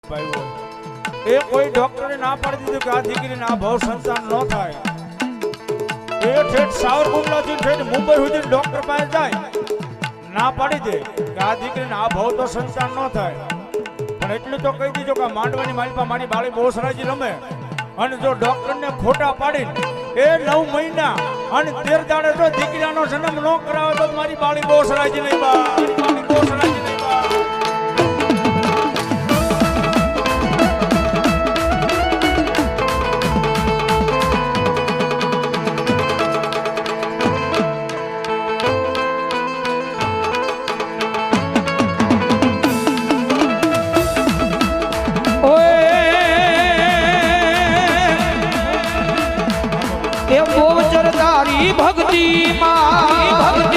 પાયો એ કોઈ ડોક્ટરે ના પાડી દીધું કે આ દીકરીને આ ભાવ સંતાન ન થાય એ ઠેઠ સાવરકુંડલાથી ઠેઠ મુંબઈ સુધી ડોક્ટર પાસે જાય ના પાડી દે કે આ દીકરીને આ ભાવ તો સંતાન ન થાય પણ એટલું તો કહી દીધું કે માંડવાની માલિપા મારી બાળી બહુસરાજી રમે અને જો ડોક્ટરને ખોટા પાડીને એ 9 મહિના અને 13 દાડે જો દીકરાનો જન્મ ન કરાવે તો મારી બાળી બહુસરાજી નહીં બા મારી બહુસરાજી નહીં બા ભક્તિ માં